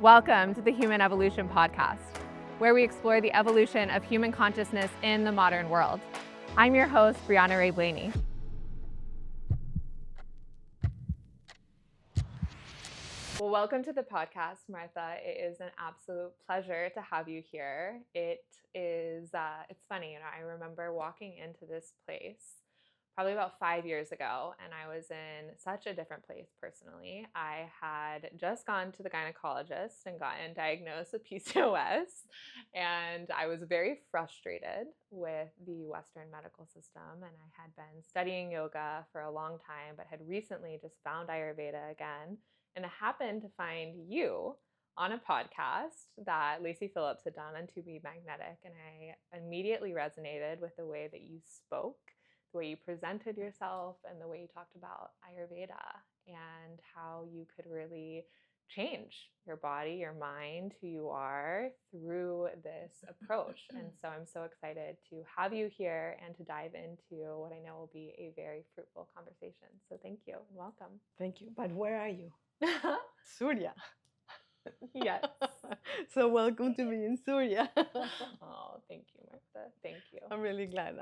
Welcome to the Human Evolution Podcast, where we explore the evolution of human consciousness in the modern world. I'm your host, Breanna Rae Blaney. Well, welcome to the podcast, Martha. It is an absolute pleasure to have you here. It's funny, I remember walking into this place probably about 5 years ago, and I was in such a different place personally. I had just gone to the gynecologist and gotten diagnosed with PCOS, and I was very frustrated with the Western medical system, and I had been studying yoga for a long time, but had recently just found Ayurveda again, and I happened to find you on a podcast that Lacey Phillips had done on To Be Magnetic, and I immediately resonated with the way that you spoke, the way you presented yourself, and the way you talked about Ayurveda and how you could really change your body, your mind, who you are through this approach. And so I'm so excited to have you here and to dive into what I know will be a very fruitful conversation. So thank you and welcome. Thank you. But where are you? Surya. Yes. So welcome to me in Surya. Oh, thank you, Martha. Thank you. I'm really glad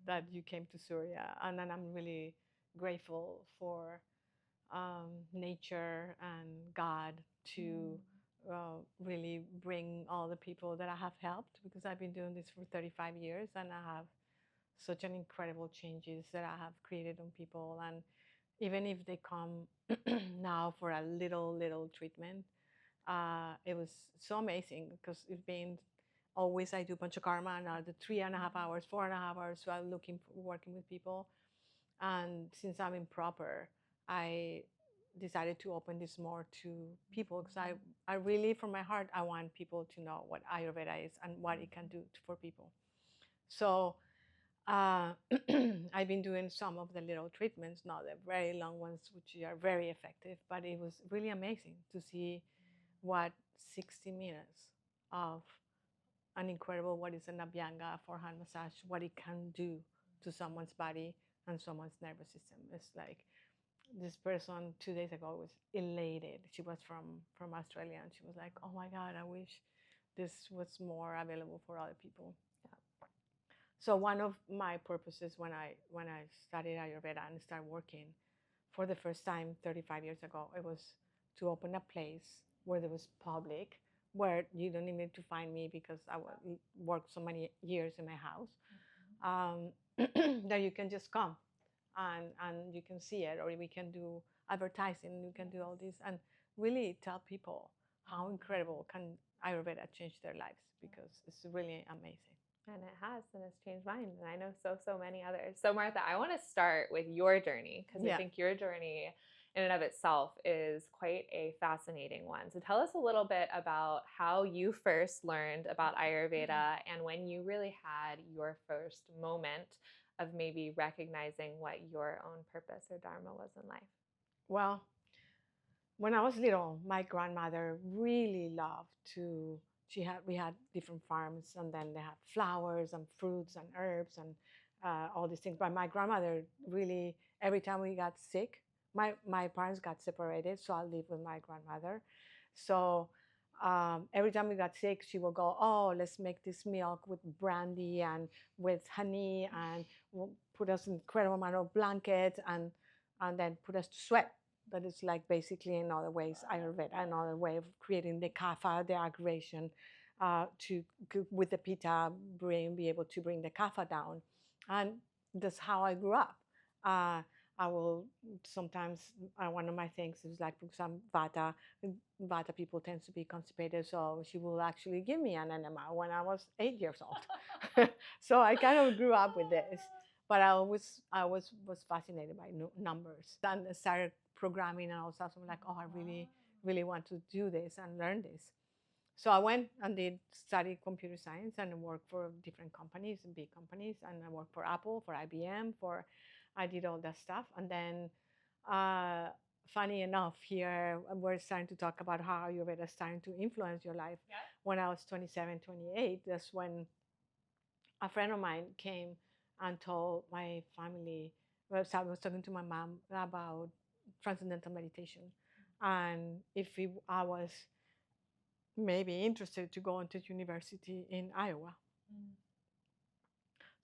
that you came to Surya, and I'm really grateful for nature and God to really bring all the people that I have helped, because I've been doing this for 35 years and I have such an incredible changes that I have created on people. And even if they come now for a little treatment, it was so amazing, because it's been always I do Panchakarma, and the 3.5 hours, 4.5 hours, so I'm working with people. And since I'm improper, I decided to open this more to people, because I really, from my heart, I want people to know what Ayurveda is and what it can do for people. So I've been doing some of the little treatments, not the very long ones, which are very effective, but it was really amazing to see what 60 minutes of an incredible, what is an abhyanga, forehand massage, what it can do to someone's body and someone's nervous system. It's like this person 2 days ago was elated. She was from Australia, and she was like, oh my God, I wish this was more available for other people. So one of my purposes when I studied Ayurveda and started working for the first time 35 years ago, it was to open a place where there was public, where you don't even need to find me, because I worked so many years in my house, that you can just come and you can see it, or we can do advertising, we can do all this, and really tell people how incredible can Ayurveda change their lives, because it's really amazing. And it has, and it's changed mine, and I know so many others. So Martha, I want to start with your journey, because I think your journey in and of itself is quite a fascinating one. So tell us a little bit about how you first learned about Ayurveda and when you really had your first moment of maybe recognizing what your own purpose or Dharma was in life. Well, when I was little, my grandmother really loved to, we had different farms, and then they had flowers and fruits and herbs and all these things. But my grandmother really, every time we got sick, my parents got separated, so I lived with my grandmother. So every time we got sick, she would go, oh, let's make this milk with brandy and with honey, and we'll put us an incredible amount of blankets, and then put us to sweat. That is like basically in other ways Ayurveda, another way of creating the kapha, the aggravation, to with the pitta be able to bring the kapha down. And that's how I grew up. I will sometimes, one of my things is like, for example, Vata people tend to be constipated, so she will actually give me an enema when I was 8 years old. So I kind of grew up with this, but I was fascinated by numbers, and I started programming, and I was also like, oh, I really want to do this and learn this. So I went and did study computer science and worked for different companies and big companies, and I worked for Apple, for IBM, I did all that stuff. And then funny enough, here we're starting to talk about how Ayurveda is starting to influence your life. Yeah. When I was 27, 28, that's when a friend of mine came and told my family, I was talking to my mom about transcendental meditation. and if I was maybe interested to go into university in Iowa.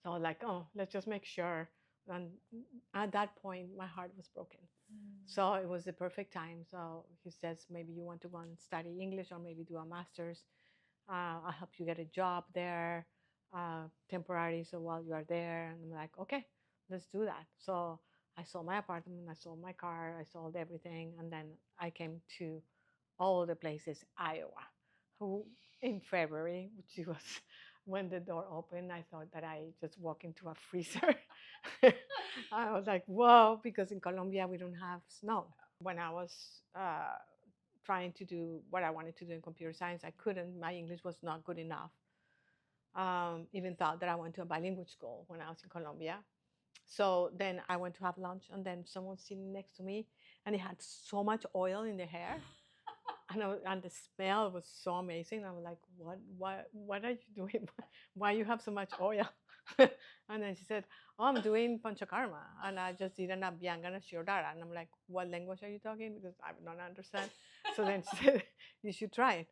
So I was like, oh, let's just make sure. And at that point, my heart was broken. So it was the perfect time. So he says, maybe you want to go and study English or maybe do a master's. I'll help you get a job there, temporary. So while you are there, and I'm like, okay, let's do that. So I sold my apartment, I sold my car, I sold everything. And then I came to all the places, Iowa, who in February, which was when the door opened, I thought that I just walked into a freezer. I was like, whoa, because in Colombia we don't have snow. When I was trying to do what I wanted to do in computer science, I couldn't. My English was not good enough. Even thought that I went to a bilingual school when I was in Colombia. So then I went to have lunch, and then someone sitting next to me, and he had so much oil in the hair. And the smell was so amazing. I was like, what are you doing? Why you have so much oil? And then she said, oh, I'm doing Panchakarma. And I just did an abhyanga and a shirodhara. And I'm like, what language are you talking? Because I don't understand. So then she said, you should try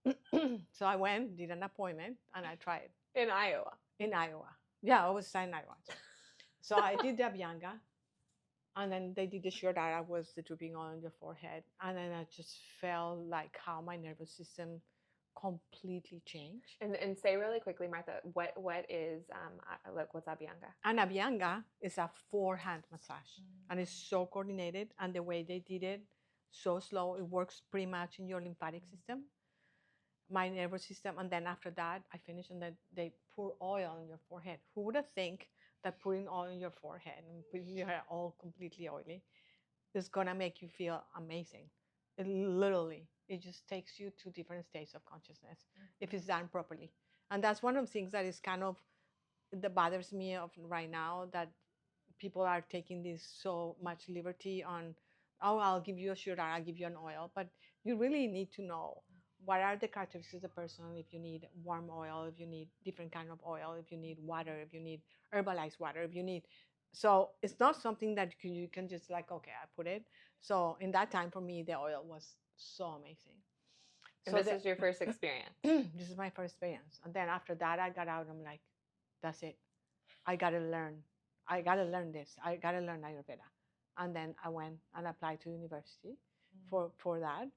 it. So I went, did an appointment, and I tried. In Iowa. In Iowa. Yeah, I was in Iowa. So I did the abhyanga. And then they did the shirodhara, was the drooping on your forehead. And then I just felt like how my nervous system completely changed. And say really quickly, Martha, what is like what's abhyanga? An abhyanga is a forehand massage, and it's so coordinated. And the way they did it, so slow, it works pretty much in your lymphatic system, my nervous system. And then after that, I finished, and then they pour oil on your forehead. Who would have think that putting oil on your forehead and putting your hair all completely oily is gonna make you feel amazing? It literally, it just takes you to different states of consciousness if it's done properly. And that's one of the things that is kind of that bothers me of right now, that people are taking this so much liberty on, oh, I'll give you a sugar, I'll give you an oil. But you really need to know what are the characteristics of the person, if you need warm oil, if you need different kind of oil, if you need water, if you need herbalized water, if you need. So it's not something that you can just like, okay, I put it. So in that time for me, the oil was so amazing. And so this is your first experience. This is my first experience. And then after that, I got out and I'm like, that's it. I got to learn. I got to learn this. I got to learn Ayurveda. And then I went and applied to university for that.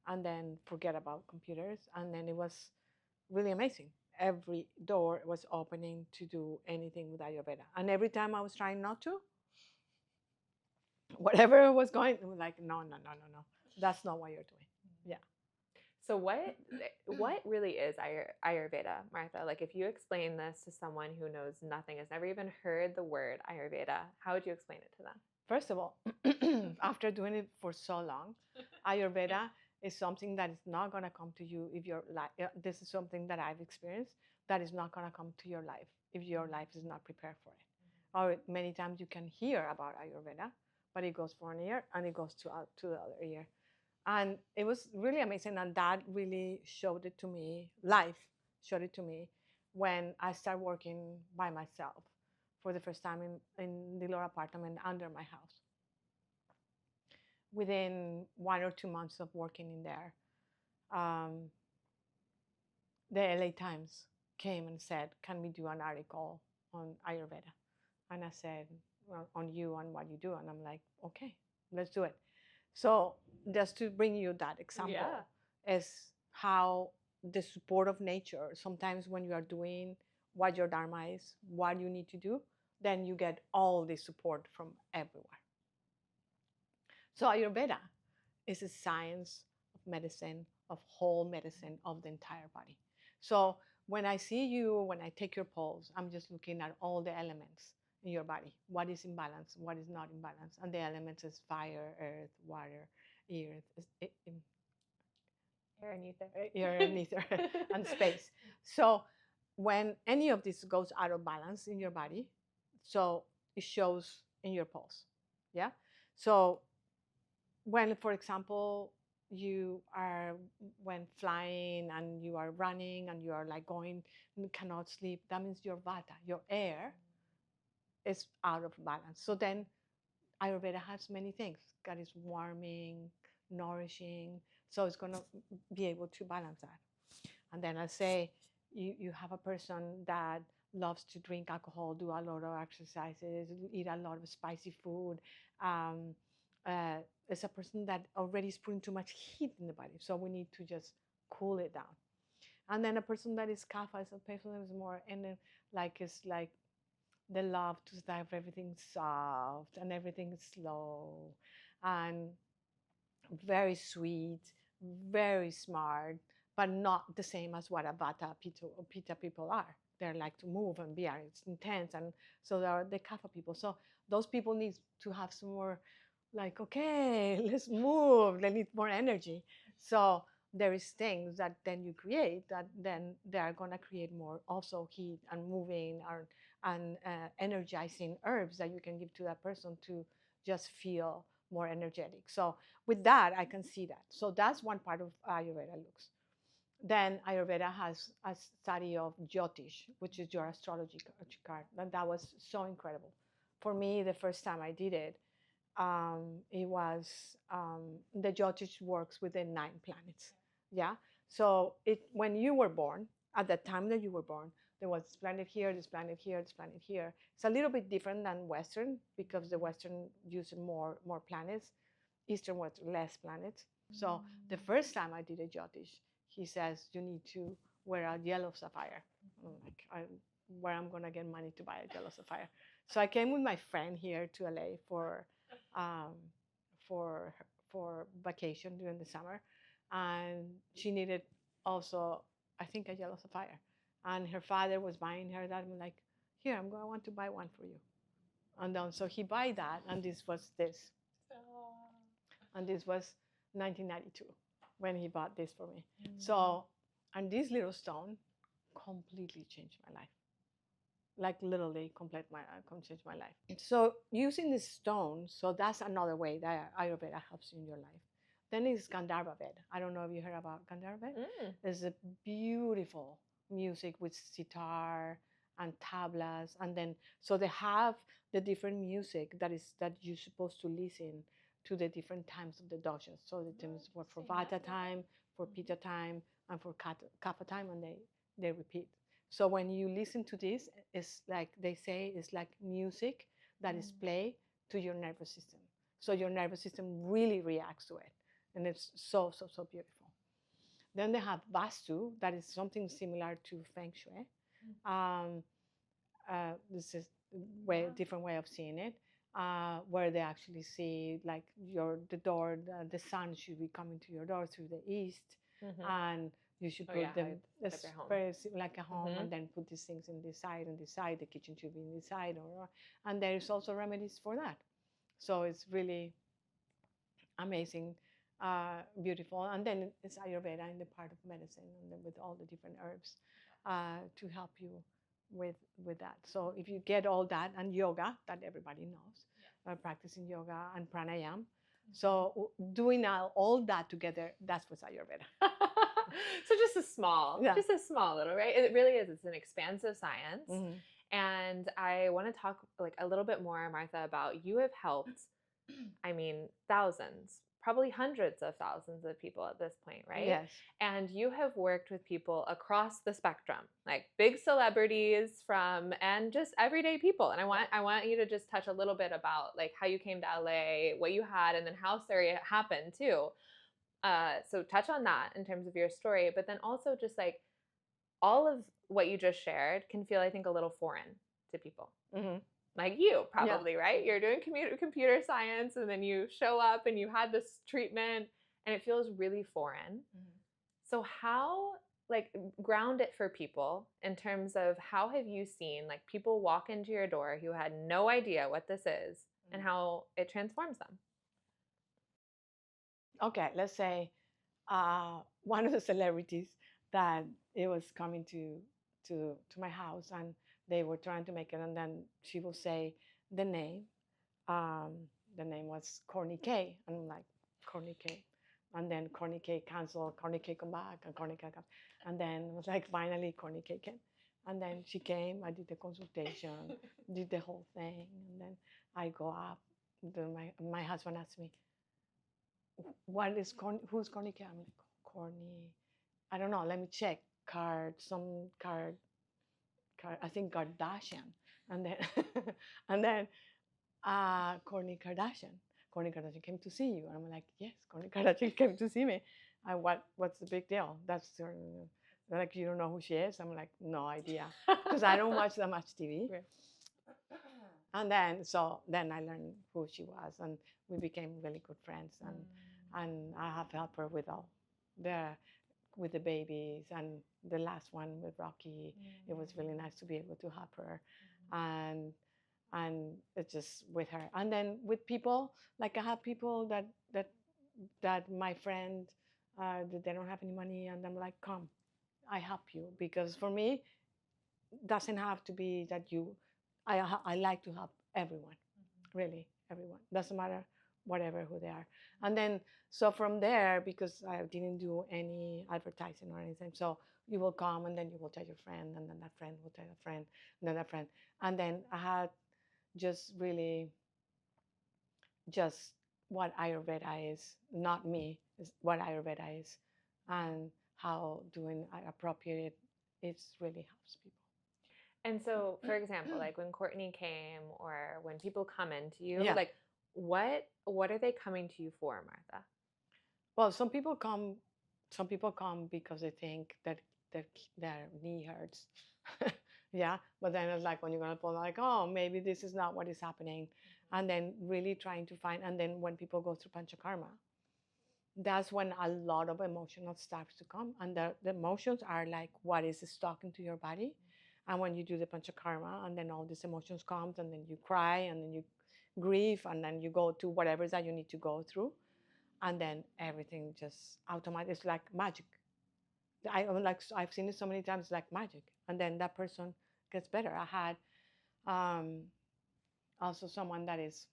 And then forget about computers. And then it was really amazing. Every door was opening to do anything with Ayurveda. And every time I was trying not to, whatever was going, it was like, no. That's not what you're doing. Yeah. So what really is Ayurveda, Martha? Like if you explain this to someone who knows nothing, has never even heard the word Ayurveda, how would you explain it to them? First of all, after doing it for so long, Ayurveda is something that is not going to come to you if your life, this is something that I've experienced, that is not going to come to your life if your life is not prepared for it. Or many times you can hear about Ayurveda, but it goes for an ear and it goes to the other ear. And it was really amazing. And that really showed it to me, life showed it to me when I started working by myself for the first time in the little apartment under my house. Within 1 or 2 months of working in there, the LA Times came and said, can we do an article on Ayurveda? And I said, well, on you, on what you do. And I'm like, okay, let's do it. So just to bring you that example, is how the support of nature, sometimes when you are doing what your Dharma is, what you need to do, then you get all the support from everywhere. So Ayurveda is a science of medicine, of whole medicine of the entire body. So when I see you, when I take your pulse, I'm just looking at all the elements in your body. What is in balance, what is not in balance. And the elements is fire, earth, water, air and ether. Air and ether and space. So when any of this goes out of balance in your body, so it shows in your pulse. Yeah. So when, for example, you are when flying and you are running and you are like going and cannot sleep, that means your vata, your air, is out of balance. So then Ayurveda has many things. God is warming, nourishing. So it's going to be able to balance that. And then I say, you have a person that loves to drink alcohol, do a lot of exercises, eat a lot of spicy food. Um, it's a person that already is putting too much heat in the body. So we need to just cool it down. And then a person that is kapha is a person that is more, and then it's like they love to have everything soft and everything slow and very sweet, very smart, but not the same as what a Vata Pitta people are. They like to move and be it's intense, and so they are the Kapha people. So those people need to have some more, like, okay, let's move. They need more energy. So there is things that then you create that then they are gonna create more also heat and moving and energizing herbs that you can give to that person to just feel more energetic. So with that, I can see that. So that's one part of Ayurveda looks. Then Ayurveda has a study of Jyotish, which is your astrology card. And that was so incredible. For me, the first time I did it, it was the Jyotish works within 9 planets. Yeah. So when you were born, at the time that you were born, there was this planet here, this planet here, this planet here. It's a little bit different than Western because the Western uses more planets. Eastern was less planets. So the first time I did a Jyotish, he says you need to wear a yellow sapphire. I'm like, where I'm gonna get money to buy a yellow sapphire? So I came with my friend here to LA um, for for vacation during the summer, and she needed also, I think, a yellow sapphire, and her father was buying her that. I'm like, here, I want to buy one for you, and then so he buy that, and this was this, and this was 1992 when he bought this for me. So, and this little stone completely changed my life. Like literally changed my life. So using this stone, so that's another way that Ayurveda helps you in your life. Then is Gandharva bed. I don't know if you heard about Gandharva bed. There's a beautiful music with sitar and tablas, and then so they have the different music that you're supposed to listen to the different times of the doshas. So the times for Vata time, for Pitta time, and for Kapha time, and they repeat. So when you listen to this, it's like they say, it's like music that is played to your nervous system. So your nervous system really reacts to it, and it's so beautiful. Then they have Vastu, that is something similar to Feng Shui. This is different way of seeing it, where they actually see like the door, the sun should be coming to your door through the east, and you should put them like a home, and then put these things in this side and this side. The kitchen should be in this side, and there is also remedies for that. So it's really amazing, beautiful. And then it's Ayurveda in the part of medicine, and then with all the different herbs to help you with that. So if you get all that, and yoga that everybody knows, practicing yoga and pranayama. So doing all that together, that's what's Ayurveda. So just a small little, right? It really is. It's an expansive science. And I want to talk like a little bit more, Martha, about you have helped, I mean, thousands, probably hundreds of thousands of people at this point, right? Yes. And you have worked with people across the spectrum, like big celebrities and just everyday people. And I want you to just touch a little bit about like how you came to LA, what you had, and then how Surya happened too. So touch on that in terms of your story, but then also just like all of what you just shared can feel, I think, a little foreign to people. Like you probably, right? You're doing computer science, and then you show up and you had this treatment and it feels really foreign. So how, like, ground it for people in terms of how have you seen like people walk into your door who had no idea what this is and how it transforms them? Okay, let's say one of the celebrities that it was coming to my house, and they were trying to make it, and then she will say the name. The name was Corny K, and I'm like, Corny K, and then Corny K canceled, Corny K come back, and Corny K come, and then it was like finally Corny K came, and then she came. I did the consultation, did the whole thing, and then I go up. My husband asked me, what is corny? Who's corny? I'm like, corny. I don't know. Let me check. Some card. I think Kardashian, and then and then Kourtney Kardashian. Kourtney Kardashian came to see you, and I'm like, yes, Kourtney Kardashian came to see me. And what's the big deal? They're like, you don't know who she is? I'm like, no idea, because I don't watch that much TV. Right. And then I learned who she was, and we became really good friends. And I have helped her with all the with the babies, and the last one with Rocky. It was really nice to be able to help her, and it's just with her. And then with people, like I have people that my friend that they don't have any money, and I'm like, come, I help you, because for me, doesn't have to be that you. I like to help everyone, really everyone. Doesn't matter whatever who they are. And then so from there, because I didn't do any advertising or anything, so you will come and then you will tell your friend, and then that friend will tell a friend, and then that friend, and then I had just really just what Ayurveda is, not me, is what Ayurveda is, and how doing appropriate it really helps people. And so, for example, like when Kourtney came, or when people come into you, Yeah. like what are they coming to you for, Martha? Well, some people come because they think that their knee hurts. Yeah, but then it's like when you're gonna pull, like, oh, maybe this is not what is happening, and then really trying to find. And then when people go through Panchakarma, that's when a lot of emotional starts to come, and the emotions are like what is stuck into your body. And when you do the Panchakarma, and then all these emotions comes, and then you cry, and then you grieve, and then you go to whatever that you need to go through, and then everything just automatic. It's like magic. I've seen it so many times, like magic, and then that person gets better. I had um, also someone that is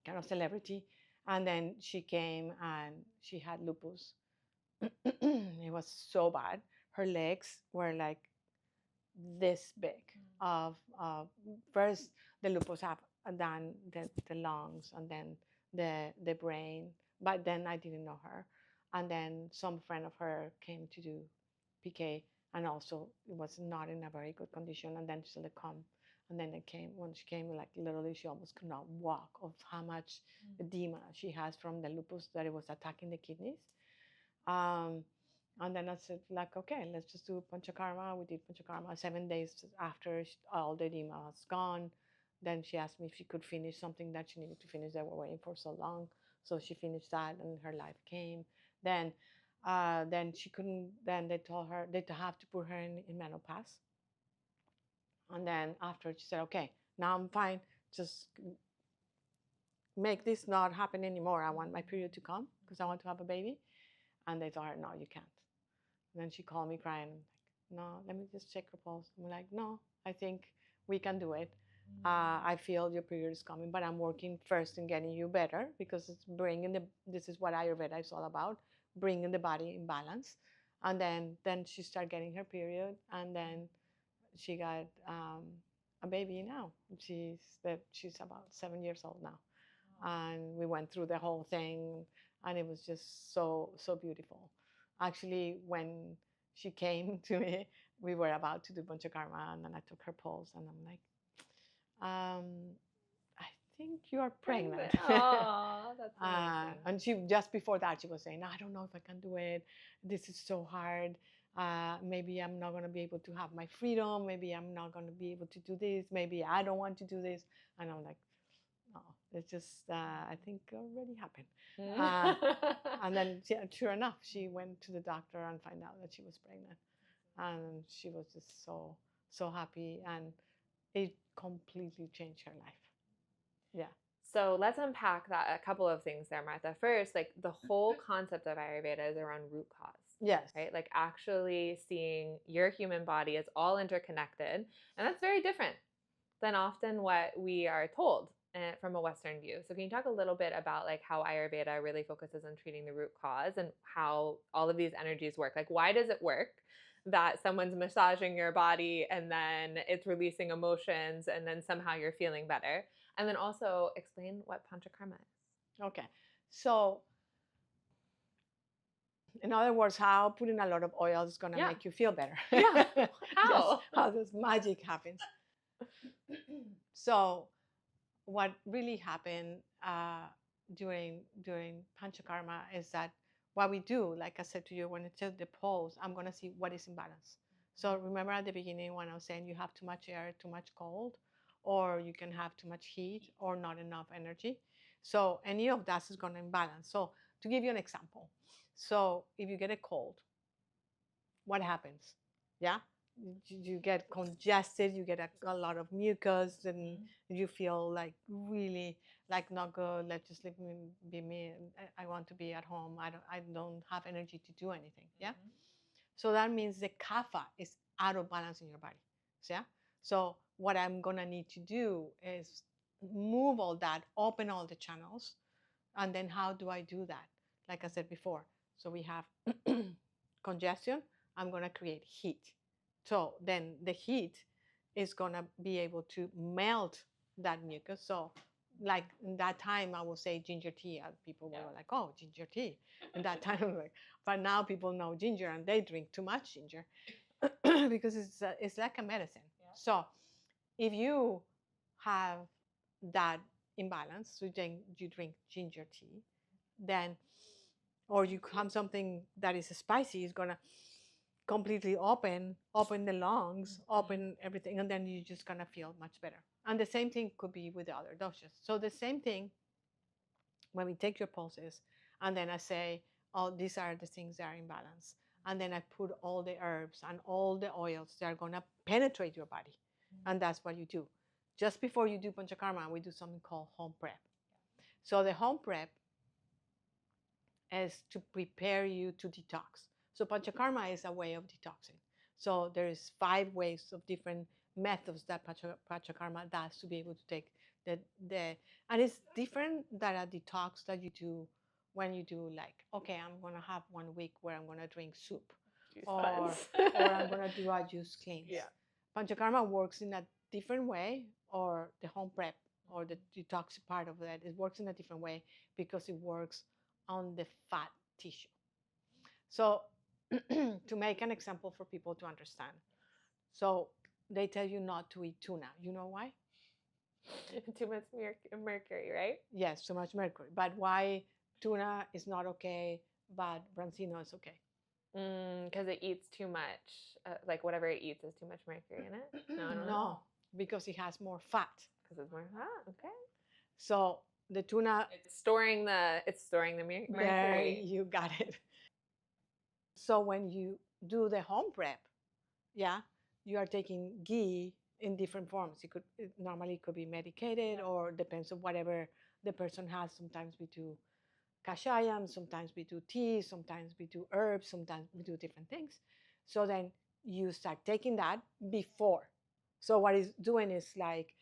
kind of celebrity, and then she came and she had lupus. It was so bad. Her legs were like this big. Of first the lupus have done the lungs, and then the brain. But then I didn't know her, and then some friend of her came to do PK, and also it was not in a very good condition. And then she come, and then it came when she came, like literally she almost could not walk of how much edema she has from the lupus that it was attacking the kidneys. Um, and then I said, like, okay, let's just do Panchakarma. We did Panchakarma 7 days after all the edema was gone. Then she asked me if she could finish something that she needed to finish. They were waiting for so long. So she finished that, and her life came. Then she couldn't, then they told her they have to put her in menopause. And then after she said, okay, now I'm fine. Just make this not happen anymore. I want my period to come because I want to have a baby. And they told her, no, you can't. And then she called me crying, like, no, let me just check your pulse. I'm like, no, I think we can do it. I feel your period is coming, but I'm working first in getting you better, because it's this is what Ayurveda is all about, bringing the body in balance. And then she started getting her period, and then she got a baby now. She's about 7 years old now. And we went through the whole thing, and it was just so beautiful. Actually, when she came to me, we were about to do Panchakarma, and then I took her pulse, and I'm like, I think you are pregnant. Oh, that's amazing. And she, just before that, she was saying, I don't know if I can do it. This is so hard. Maybe I'm not going to be able to have my freedom. Maybe I'm not going to be able to do this. Maybe I don't want to do this. And I'm like, no, it's just, I think already happened. And then, sure enough, she went to the doctor and found out that she was pregnant. And she was just so happy. And it completely changed her life. Yeah. So let's unpack that, a couple of things there, Martha. First, like the whole concept of Ayurveda is around root cause. Yes. Right? Like actually seeing your human body as all interconnected. And that's very different than often what we are told from a Western view. So can you talk a little bit about like how Ayurveda really focuses on treating the root cause, and how all of these energies work? Like, why does it work that someone's massaging your body and then it's releasing emotions and then somehow you're feeling better? And then also explain what Panchakarma is. Okay. So In other words, how putting a lot of oil is going to make you feel better. Yeah. How? Yes, how this magic happens. So what really happened during Panchakarma is that what we do, like I said to you, when it's the pulse, I'm going to see what is in balance. So remember at the beginning when I was saying you have too much air, too much cold, or you can have too much heat or not enough energy. So any of that is going to imbalance. So to give you an example, so if you get a cold, what happens? Yeah, you get congested, you get a lot of mucus, and you feel like really like not good. Let's just leave me be me. I want to be at home. I don't have energy to do anything. Yeah. So that means the kapha is out of balance in your body. So, yeah. So what I'm gonna need to do is move all that, open all the channels, and then how do I do that? Like I said before, so we have congestion. I'm gonna create heat. So then the heat is gonna be able to melt that mucus. So like in that time, I will say ginger tea, and people were like, "Oh, ginger tea." In that time, like, but now people know ginger and they drink too much ginger because it's like a medicine. Yeah. So if you have that imbalance, so then you drink ginger tea, then or you have something that is spicy, is gonna completely open the lungs, open everything, and then you're just gonna feel much better. And the same thing could be with the other doshas. So the same thing when we take your pulses, and then I say, oh, these are the things that are in balance. And then I put all the herbs and all the oils that are gonna penetrate your body. And that's what you do. Just before you do Panchakarma, we do something called home prep. So the home prep is to prepare you to detox. So Panchakarma is a way of detoxing. So there's 5 ways of different methods that Panchakarma does to be able to take the and it's different than a detox that you do when you do like, okay, I'm gonna have 1 week where I'm gonna drink soup, or I'm gonna do a juice cleanse. Yeah. Panchakarma works in a different way, or the home prep or the detox part of that, it works in a different way because it works on the fat tissue. So to make an example for people to understand, so they tell you not to eat tuna. You know why? Too much mercury, right? Yes, too much mercury. But why tuna is not okay, but branzino is okay? Because it eats too much. Like whatever it eats is too much mercury in it. No, I don't know. No, because it has more fat. Because it's more fat. Okay. So the tuna, it's storing the mercury. There, you got it. So when you do the home prep, yeah, you are taking ghee in different forms. It normally could be medicated, or depends on whatever the person has. Sometimes we do kashayam, sometimes we do tea, sometimes we do herbs, sometimes we do different things. So then you start taking that before. So what it's doing is like,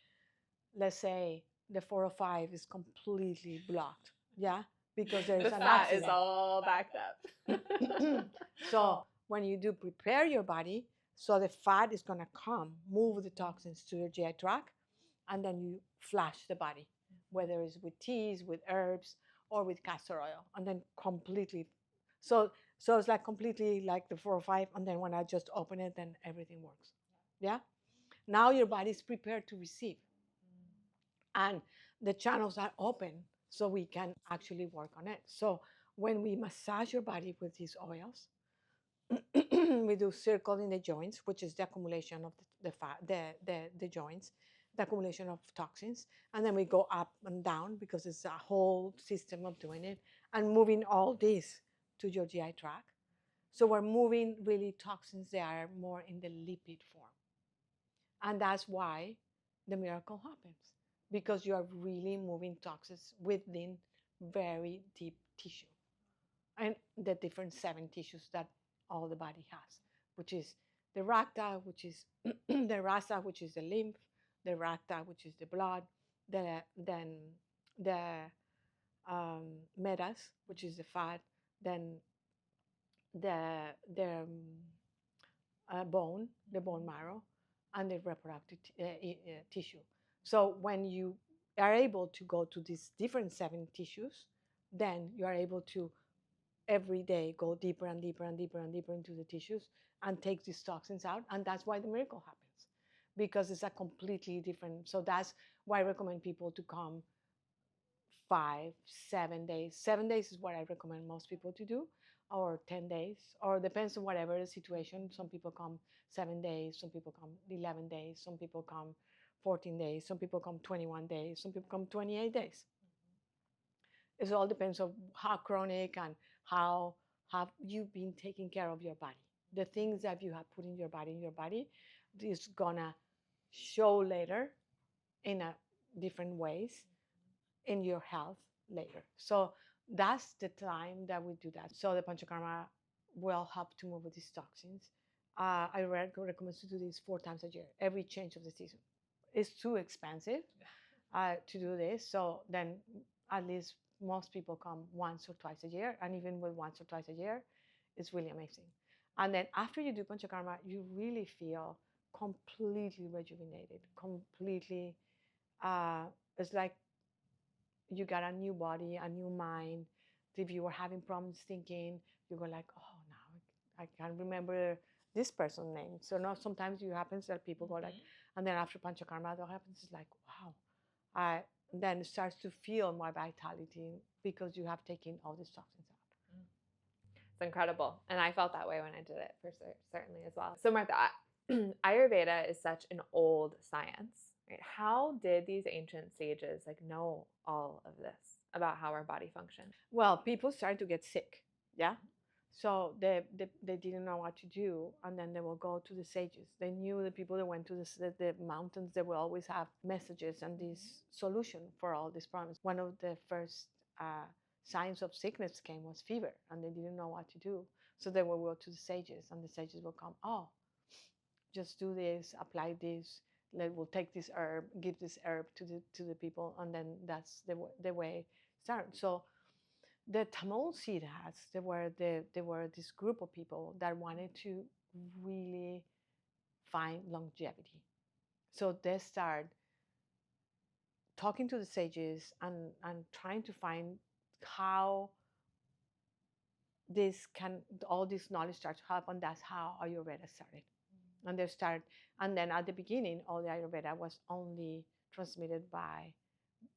let's say the 405 is completely blocked, yeah, because there's the an fat accident. is all backed up. So when you do prepare your body, so the fat is gonna come, move the toxins to your GI tract, and then you flush the body, whether it's with teas, with herbs, or with castor oil, and then completely. So it's like completely like the 405, and then when I just open it, then everything works. Yeah. Now your body is prepared to receive, and the channels are open, so we can actually work on it. So when we massage your body with these oils, we do circle in the joints, which is the accumulation of the fat, the joints, the accumulation of toxins, and then we go up and down because it's a whole system of doing it, and moving all this to your GI tract. So we're moving really toxins that are more in the lipid form, and that's why the miracle happens, because you are really moving toxins within very deep tissue, and the different 7 tissues that all the body has, which is the rakta, which is the rasa, which is the lymph, the rakta, which is the blood, then the medas, which is the fat, then the bone, the bone marrow, and the reproductive tissue. So when you are able to go to these different 7 tissues, then you are able to every day go deeper and deeper and deeper and deeper into the tissues and take these toxins out. And that's why the miracle happens, because it's a completely different. So that's why I recommend people to come 5, 7 days. 7 days is what I recommend most people to do, or 10 days, or depends on whatever the situation. Some people come 7 days, some people come 11 days, some people come 14 days, some people come 21 days, some people come 28 days. It all depends on how chronic and how have you been taking care of your body. The things that you have put in your body is gonna show later in a different ways in your health later. So that's the time that we do that. So the Panchakarma will help to move these toxins. I recommend to do this 4 times a year, every change of the season. It's too expensive to do this. So then at least most people come once or twice a year. And even with once or twice a year, it's really amazing. And then after you do Panchakarma, you really feel completely rejuvenated, completely, it's like you got a new body, a new mind. If you were having problems thinking, you go like, oh, now I can't remember this person's name. So now sometimes it happens that people go like, and then after Panchakarma, what happens is like, wow. Then it starts to feel more vitality because you have taken all these toxins out. It's incredible. And I felt that way when I did it, for certainly as well. So Martha, Ayurveda is such an old science, right? How did these ancient sages like know all of this about how our body functions? Well, people started to get sick, yeah. So they didn't know what to do, and then they will go to the sages. They knew the people that went to the mountains. They will always have messages and this solution for all these problems. One of the first signs of sickness came was fever, and they didn't know what to do. So they will go to the sages, and the sages will come, oh, just do this, apply this. We'll take this herb, give this herb to the people, and then that's the way it started. So the Tamil Siddhas, they were this group of people that wanted to really find longevity. So they start talking to the sages and trying to find how all this knowledge starts to help, and that's how Ayurveda started. And and then at the beginning, all the Ayurveda was only transmitted by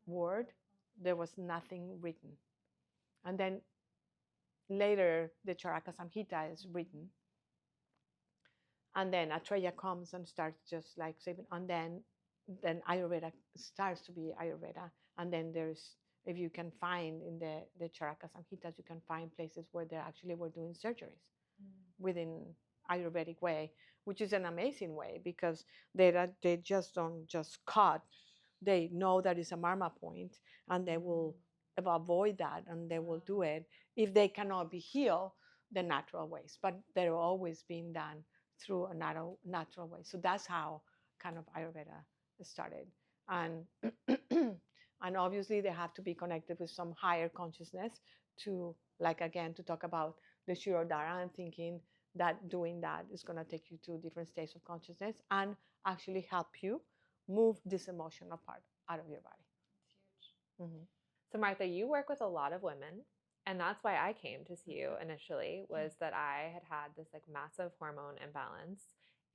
word. There was nothing written. And then later, the Charaka Samhita is written. And then Atreya comes and starts just like saving. And then Ayurveda starts to be Ayurveda. And then there's, if you can find in the Charaka Samhitas, you can find places where they actually were doing surgeries within Ayurvedic way, which is an amazing way because they just don't just cut. They know that it's a marma point, and they will avoid that, and they will do it if they cannot be healed the natural ways. But they're always being done through a natural way. So that's how kind of Ayurveda started. And and obviously they have to be connected with some higher consciousness to, like, again, to talk about the shirodhara and thinking that doing that is going to take you to different states of consciousness and actually help you move this emotional part out of your body. It's huge. So Martha, you work with a lot of women, and that's why I came to see you initially, was that I had this like massive hormone imbalance,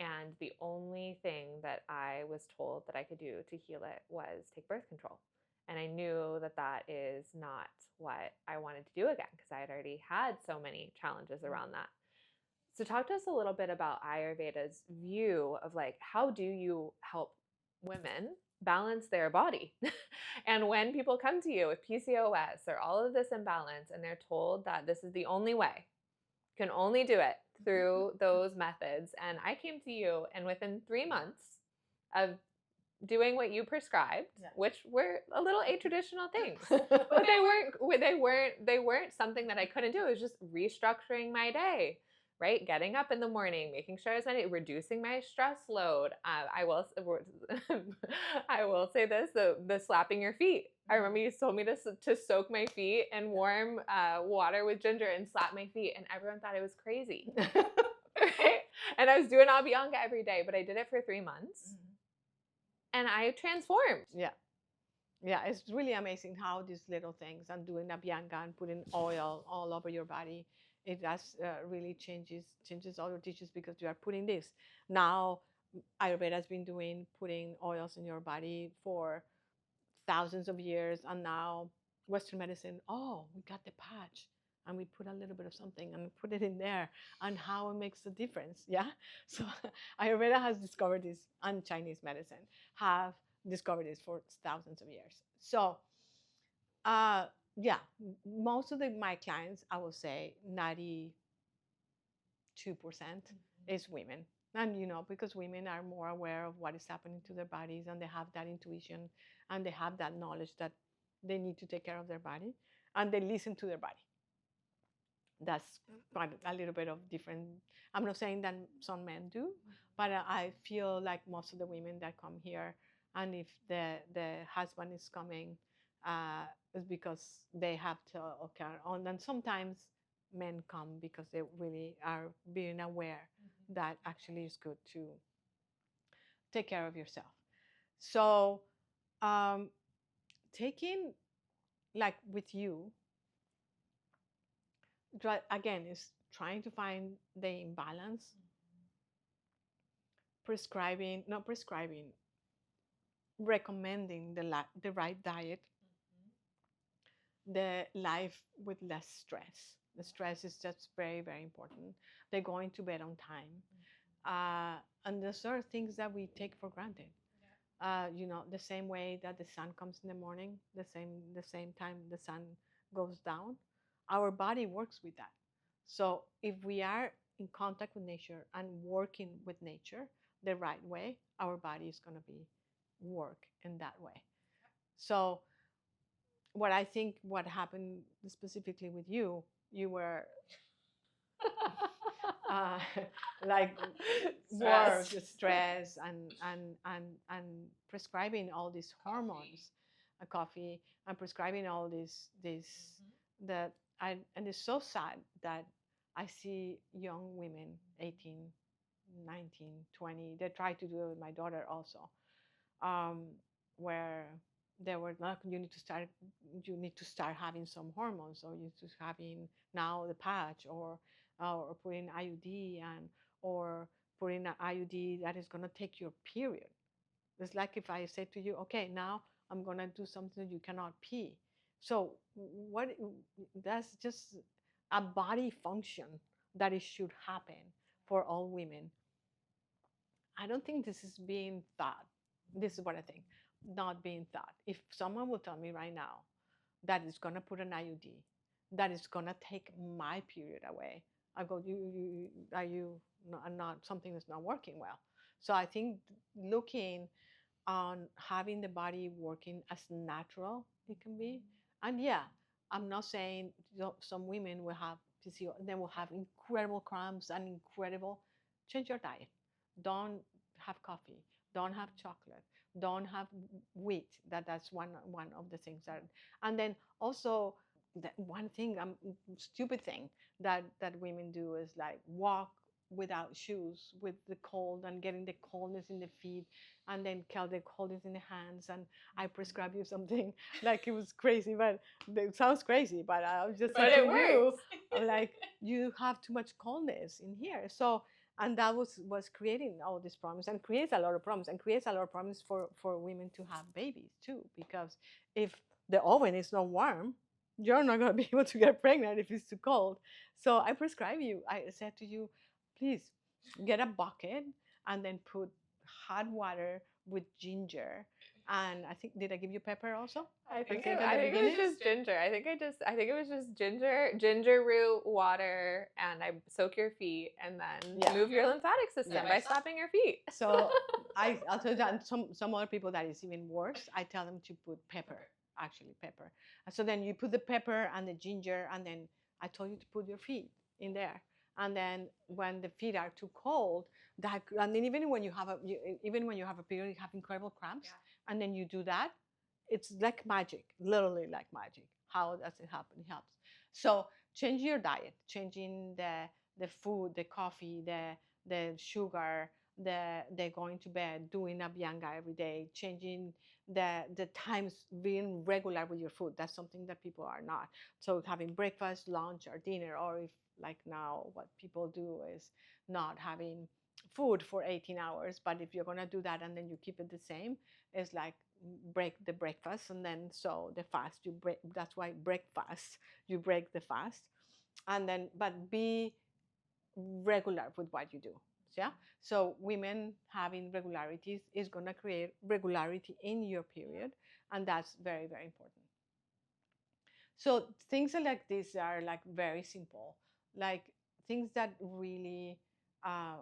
and the only thing that I was told that I could do to heal it was take birth control. And I knew that that is not what I wanted to do again, because I had already had so many challenges around that. So talk to us a little bit about Ayurveda's view of like, how do you help women balance their body? And when people come to you with PCOS or all of this imbalance and they're told that this is the only way, can only do it through those methods. And I came to you, and within 3 months of doing what you prescribed, which were a little atraditional things, but they weren't something that I couldn't do. It was just restructuring my day, right? Getting up in the morning, making sure I was reducing my stress load. I will say this: the slapping your feet. I remember you told me to soak my feet in warm water with ginger and slap my feet, and everyone thought I was crazy. Right? And I was doing abhyanga every day, but I did it for 3 months. And I transformed. Yeah. Yeah, it's really amazing how these little things and doing abhyanga and putting oil all over your body, it does really changes all your tissues because you are putting this. Now, Ayurveda has been doing putting oils in your body for thousands of years, and now Western medicine, oh, we got the patch and we put a little bit of something and we put it in there, and how it makes a difference. Yeah. So Ayurveda has discovered this, and Chinese medicine have discovered this for thousands of years. So uh, yeah, most of my clients, I will say 92% is women. And because women are more aware of what is happening to their bodies, and they have that intuition, and they have that knowledge that they need to take care of their body, and they listen to their body. That's quite a little bit of different. I'm not saying that some men do, but I feel like most of the women that come here, and if the husband is coming, is because they have to okay on. And sometimes men come because they really are being aware that actually it's good to take care of yourself. So um, taking, like with you, again, is trying to find the imbalance, prescribing, not prescribing, recommending the right diet, the life with less stress. The stress is just very, very important. They're going to bed on time. And those are things that we take for granted. The same way that the sun comes in the morning, the same time the sun goes down, our body works with that. So if we are in contact with nature and working with nature the right way, our body is going to be work in that way. So what I think what happened specifically with you, you were uh, like work, stress, and prescribing all these hormones, coffee, and prescribing all these that and it's so sad that I see young women, 18, 19, 20. They try to do it with my daughter also, um, where they were not. You need to start having some hormones, or you just having now the patch, or putting IUD, and or putting an IUD that is going to take your period. It's like if I say to you, okay, now I'm going to do something you cannot pee. So what? That's just a body function that it should happen for all women. I don't think this is being thought. This is what I think, not being thought. If someone will tell me right now that is going to put an IUD, that is going to take my period away, I go, are you not something that's not working well? So I think looking on having the body working as natural it can be. And yeah, I'm not saying some women will have PCOS, they will have incredible cramps and incredible. Change your diet. Don't have coffee. Don't have chocolate. Don't have wheat. That's one of the things that. And then also, one thing, stupid thing that women do is like walk without shoes with the cold and getting the coldness in the feet, and then the coldness in the hands, and I prescribe you something like it was crazy, but it sounds crazy, but I was just But saying it to you, works. like you have too much coldness in here. So and that was creating all these problems, and creates a lot of problems, and creates a lot of problems for women to have babies too, because if the oven is not warm, you're not going to be able to get pregnant if it's too cold. So I prescribe you, I said to you, please get a bucket and then put hot water with ginger. And I think, did I give you pepper also? I think at I the think it was beginning? just ginger. I think it was just ginger root, water, and I soak your feet and then Yeah. move your lymphatic system Yeah. by stopping your feet. So I'll tell you that some other people that is even worse. I tell them to put pepper, actually pepper. So then you put the pepper and the ginger, and then I told you to put your feet in there. And then when the feet are too cold, and then even when you have even when you have a period, you have incredible cramps, and then you do that, it's like magic, literally like magic. How does it happen? It helps. So change your diet, changing the food, the coffee, the sugar, they're going to bed, doing abhyanga every day, changing the times, being regular with your food. That's something that people are not. So having breakfast, lunch, or dinner, or if like now what people do is not having food for 18 hours. But if you're gonna do that and then you keep it the same, it's like break the breakfast and then so the fast you break. That's why breakfast, you break the fast, and then but be regular with what you do. Yeah. So women having regularities is going to create regularity in your period, and that's very, very important. So things like this are like very simple, like things that really uh,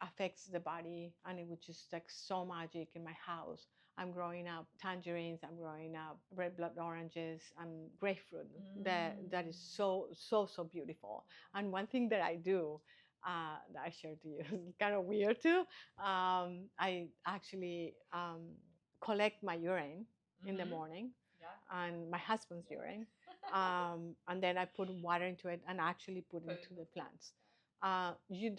affects the body, and it was just like so magic in my house. I'm growing up tangerines, I'm growing up red blood oranges, and grapefruit. That is so beautiful. And one thing that I do that I share to you is kind of weird too. I actually collect my urine in the morning, and my husband's urine, and then I put water into it and actually put it into the plants. You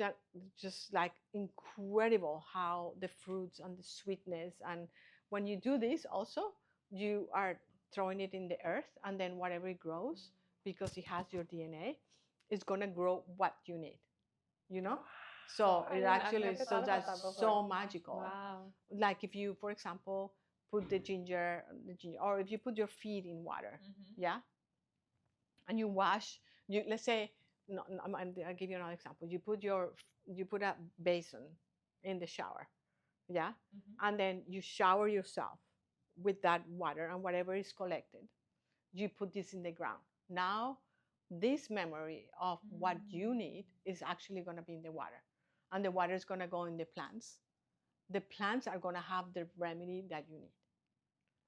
just like incredible how the fruits and the sweetness, and when you do this also you are throwing it in the earth, and then whatever it grows, because it has your DNA, is going to grow what you need, you know. So it actually, so that's so magical. Wow. Like if you, for example, put the ginger, or if you put your feet in water, yeah, and you wash, you, let's say, no, no, I'll give you another example. You put a basin in the shower, yeah, and then you shower yourself with that water and whatever is collected. You put this in the ground. Now, this memory of what you need is actually going to be in the water, and the water is going to go in the plants. The plants are going to have the remedy that you need,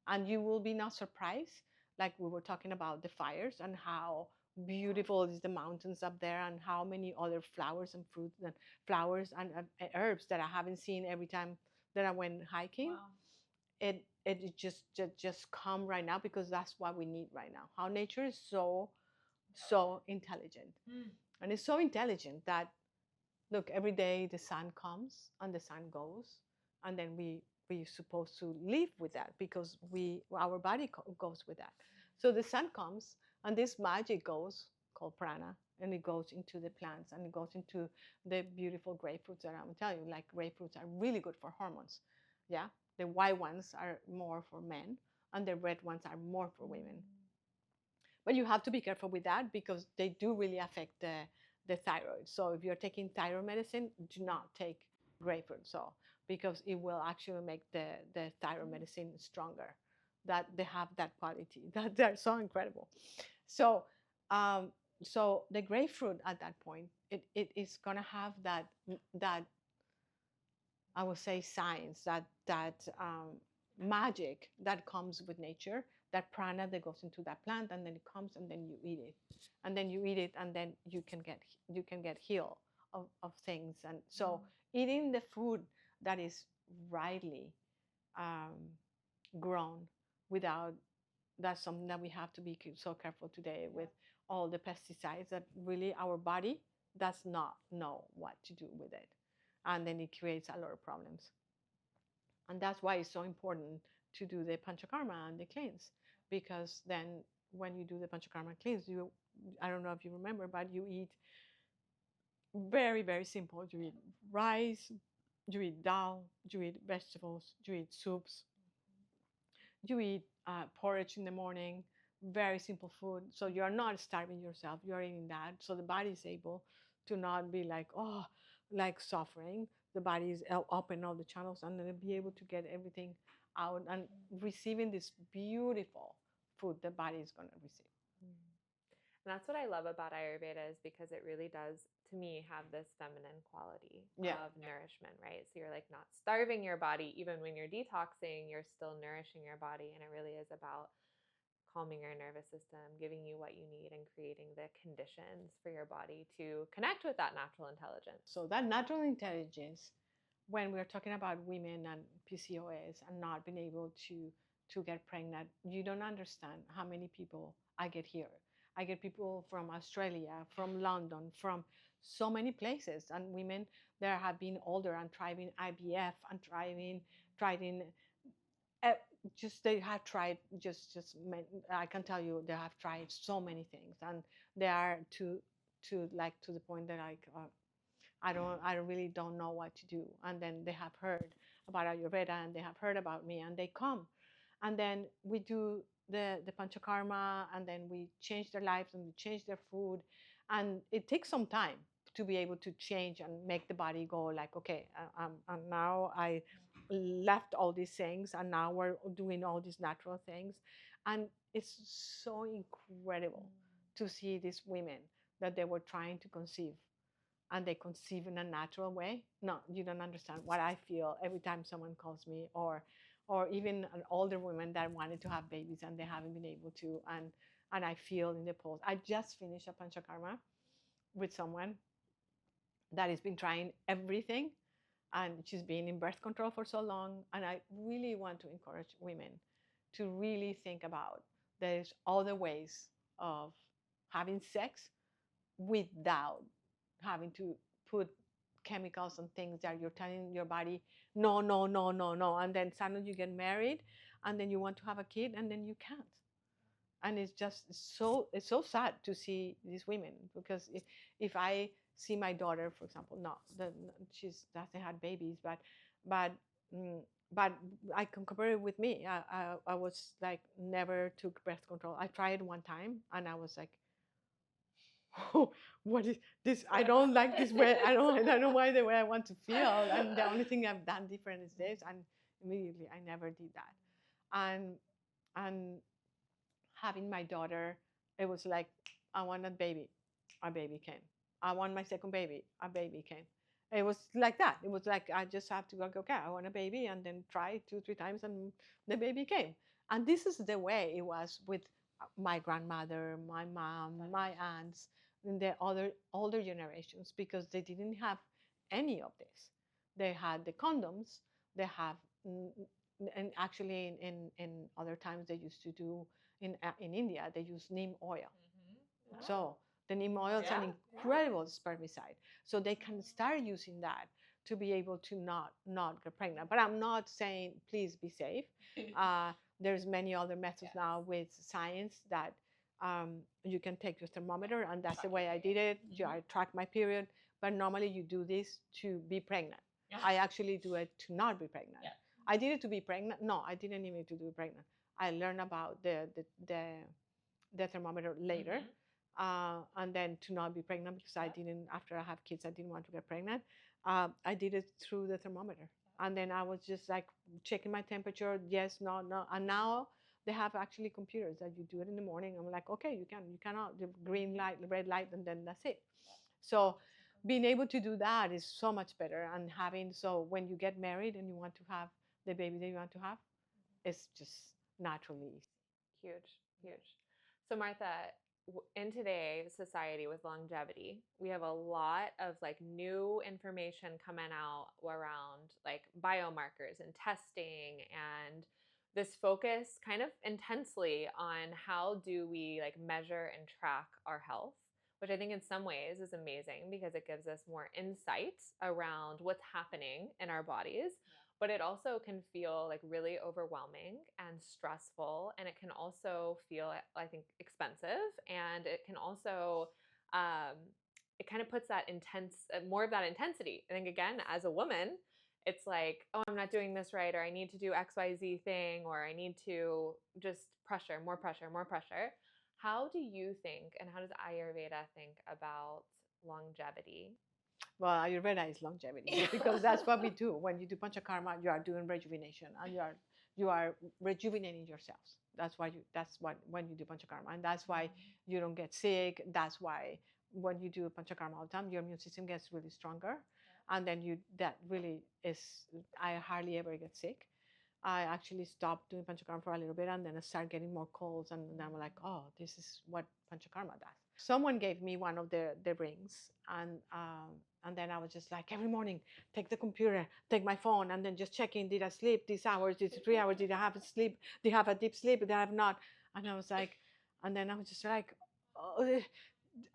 and you will be not surprised, like we were talking about the fires and how beautiful is the mountains up there, and how many other flowers and fruits and flowers and herbs that I haven't seen every time that I went hiking. Wow. It just come right now, because that's what we need right now. How nature is so intelligent. And it's so intelligent that, look, every day the sun comes and the sun goes, and then we're supposed to live with that, because our body goes with that. So the sun comes and this magic goes, called prana, and it goes into the plants, and it goes into the beautiful grapefruits that I'm telling you. Like grapefruits are really good for hormones. Yeah, the white ones are more for men, and the red ones are more for women. But you have to be careful with that, because they do really affect the thyroid. So if you're taking thyroid medicine, do not take grapefruit. So because it will actually make the thyroid medicine stronger. That they have that quality. That they're so incredible. So so the grapefruit at that point, it is gonna have that I would say science, that magic that comes with nature, that prana that goes into that plant, and then it comes, and then you eat it, and then you eat it, and then you can get healed of things. And so eating the food that is rightly um, grown, without, that's something that we have to be so careful today with all the pesticides, that really our body does not know what to do with it, and then it creates a lot of problems. And that's why it's so important to do the panchakarma and the cleanse, because then when you do the panchakarma cleanse, I don't know if you remember, but you eat very, very simple. You eat rice, you eat dal, you eat vegetables, you eat soups, you eat porridge in the morning, very simple food. So you're not starving yourself, you're eating that. So the body is able to not be like, oh, like suffering. The body is open all the channels, and then be able to get everything out and receiving this beautiful food the body is going to receive. And that's what I love about Ayurveda, is because it really does, to me, have this feminine quality of nourishment, right? So you're like not starving your body. Even when you're detoxing, you're still nourishing your body. And it really is about calming your nervous system, giving you what you need, and creating the conditions for your body to connect with that natural intelligence. So that natural intelligence, when we're talking about women and PCOS and not being able to get pregnant, you don't understand how many people I get here. I get people from Australia, from London, from so many places, and women there have been older and trying IVF and trying uh, just they have tried I can tell you they have tried so many things, and they are to like to the point that like I really don't know what to do. And then they have heard about Ayurveda and they have heard about me and they come, and then we do the Panchakarma, and then we change their lives and we change their food, and it takes some time to be able to change and make the body go like, okay, and now I left all these things and now we're doing all these natural things, and it's so incredible to see these women that they were trying to conceive and they conceive in a natural way. No, you don't understand what I feel every time someone calls me, or even an older woman that wanted to have babies and they haven't been able to, and I feel in the pulse. I just finished a Panchakarma with someone that has been trying everything, and she's been in birth control for so long, and I really want to encourage women to really think about there's other ways of having sex without having to put chemicals and things that you're telling your body no, no, no, no, no, and then suddenly you get married and then you want to have a kid and then you can't. And it's just it's so sad to see these women, because if I see my daughter, for example, no, she's doesn't have babies, but mm, but I can compare it with me. I was like never took birth control. I tried one time and I was like, oh, what is this? I don't like this way. I don't know why the way I want to feel. And the only thing I've done different is this. And immediately I never did that. And and having my daughter, it was like, I want a baby came. I want my second baby, a baby came. It was like that. It was like I just have to go, okay, I want a baby, and then try 2, 3 times, and the baby came. And this is the way it was with my grandmother, my mom, my aunts, and the other older generations, because they didn't have any of this. They had the condoms. They have, and actually in other times they used to do in India, they use neem oil. Mm-hmm. So the neem oil is an incredible spermicide. So they can start using that to be able to not get pregnant. But I'm not saying please be safe. There's many other methods now with science that you can take your thermometer, and that's the way I did it. I track my period, but normally you do this to be pregnant. I actually do it to not be pregnant. I did it to be pregnant. No, I didn't even to be pregnant. I learned about the thermometer later, and then to not be pregnant, because I didn't, after I have kids, I didn't want to get pregnant. I did it through the thermometer, and then I was just like checking my temperature. Yes, no, no, and now they have actually computers that you do it in the morning. I'm like, okay, you cannot, the green light, the red light, and then that's it. So being able to do that is so much better. And having, so when you get married and you want to have the baby that you want to have, it's just naturally huge, huge. So Martha, in today's society with longevity, we have a lot of like new information coming out around like biomarkers and testing, and this focus kind of intensely on how do we like measure and track our health, which I think in some ways is amazing because it gives us more insight around what's happening in our bodies. But it also can feel like really overwhelming and stressful, and it can also feel, I think, expensive, and it can also it kind of puts that more of that intensity. I think, again, as a woman, it's like, oh, I'm not doing this right, or I need to do XYZ thing, or I need to just pressure, more pressure, more pressure. How do you think, and how does Ayurveda think about longevity? well, Ayurveda is longevity, because that's what we do. When you do Panchakarma, you are doing rejuvenation, and you are rejuvenating yourselves. That's what when you do Panchakarma, and that's why you don't get sick. That's why when you do Panchakarma all the time, your immune system gets really stronger, and then that really is. I hardly ever get sick. I actually stopped doing Panchakarma for a little bit, and then I started getting more colds, and then I'm like, oh, this is what Panchakarma does. Someone gave me one of the rings, and then I was just like, every morning, take the computer, take my phone, and then just checking, did I sleep these hours, these 3 hours, did I have a sleep, did I have a deep sleep, did I have not? And I was like, and then I was just like, oh,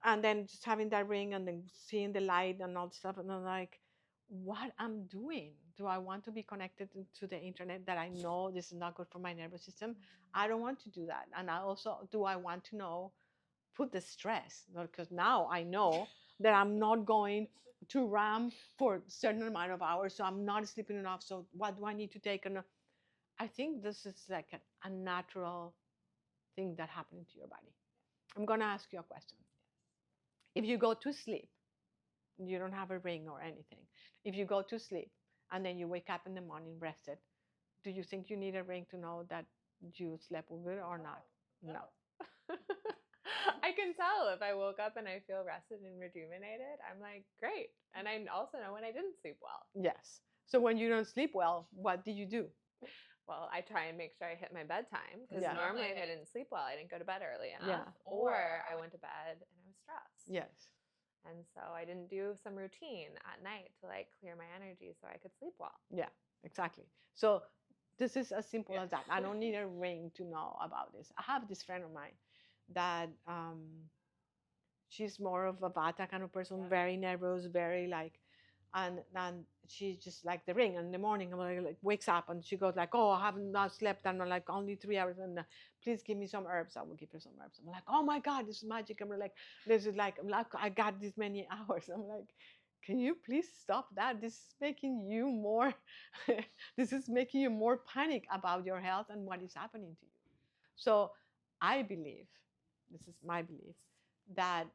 and then just having that ring and then seeing the light and all stuff, and I'm like, what I'm doing? Do I want to be connected to the internet that I know this is not good for my nervous system? I don't want to do that. And I also, do I want to know, put the stress, because now I know that I'm not going to RAM for a certain amount of hours, so I'm not sleeping enough. So what do I need to take? And I think this is like a natural thing that happens to your body. I'm going to ask you a question. If you go to sleep, you don't have a ring or anything. If you go to sleep and then you wake up in the morning rested, do you think you need a ring to know that you slept good or not? No. I can tell if I woke up and I feel rested and rejuvenated. I'm like, great. And I also know when I didn't sleep well. Yes. So when you don't sleep well, what do you do? Well, I try and make sure I hit my bedtime, because Yeah. normally if I didn't sleep well, I didn't go to bed early enough, Yeah. or I went to bed and I was stressed. Yes. And so I didn't do some routine at night to like clear my energy so I could sleep well. Yeah, exactly. So this is as simple as that. I don't need a ring to know about this. I have this friend of mine that she's more of a Vata kind of person, very nervous, very like, and she just like the ring. And in the morning, I'm like wakes up and she goes like, oh, I haven't not slept. I'm like only 3 hours, and please give me some herbs. I will give her some herbs. I'm like, oh my God, this is magic. I'm like, this is like, I'm like, I got this many hours. I'm like, can you please stop that? This is making you more, this is making you more panic about your health and what is happening to you. So I believe, this is my belief, that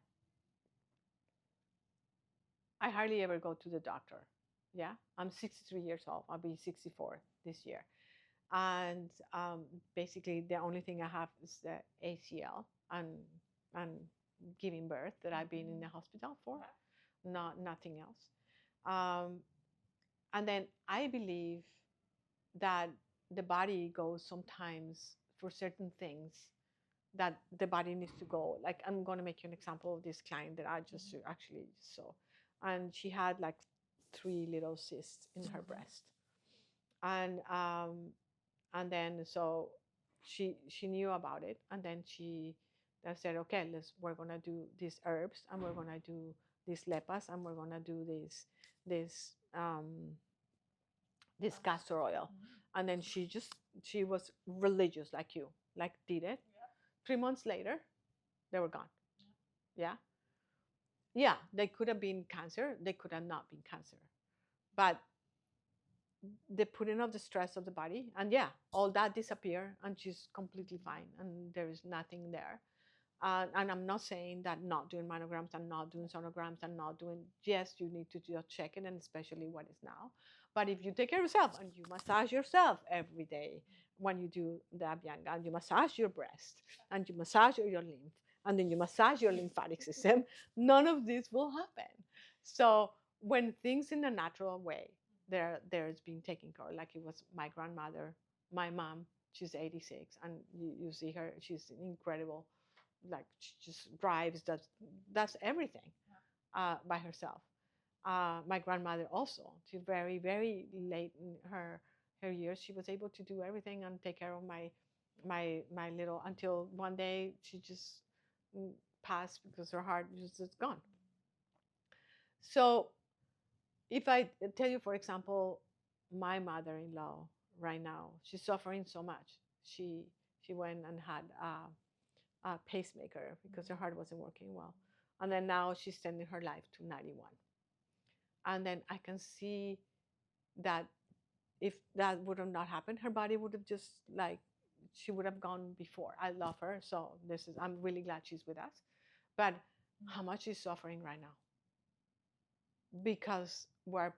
I hardly ever go to the doctor. Yeah, I'm 63 years old. I'll be 64 this year. And basically, the only thing I have is the ACL and giving birth that I've been in the hospital for, nothing else. And then I believe that the body goes sometimes for certain things that the body needs to go. Like, I'm going to make you an example of this client that I just actually saw. And she had like 3 little cysts in her breast. And then so she knew about it, and then she said, okay, we're going to do these herbs, and we're going to do these lepas, and we're going to do this castor oil. And then she was religious like you, like did it. 3 months later, they were gone. Yeah. Yeah, they could have been cancer. They could have not been cancer. But the putting of the stress of the body, and yeah, all that disappeared, and she's completely fine, and there is nothing there. And I'm not saying that not doing mammograms and not doing sonograms and not doing, yes, you need to just check it, and especially what is now. But if you take care of yourself and you massage yourself every day when you do the abhyanga, and you massage your breast, and you massage your lymph, and then you massage your lymphatic system, none of this will happen. So when things in a natural way, there's being taken care of, like it was my grandmother, my mom, she's 86, and you see her, she's incredible, like she just drives, does everything by herself. My grandmother also, she's very, very late in her years, she was able to do everything and take care of my little, until one day she just passed because her heart was just gone. So if I tell you, for example, my mother-in-law right now, she's suffering so much. She went and had a pacemaker because her heart wasn't working well, and then now she's sending her life to 91. And then I can see that if that would have not happened, her body would have just like, she would have gone before. I love her, so I'm really glad she's with us. But how much she's suffering right now, because we're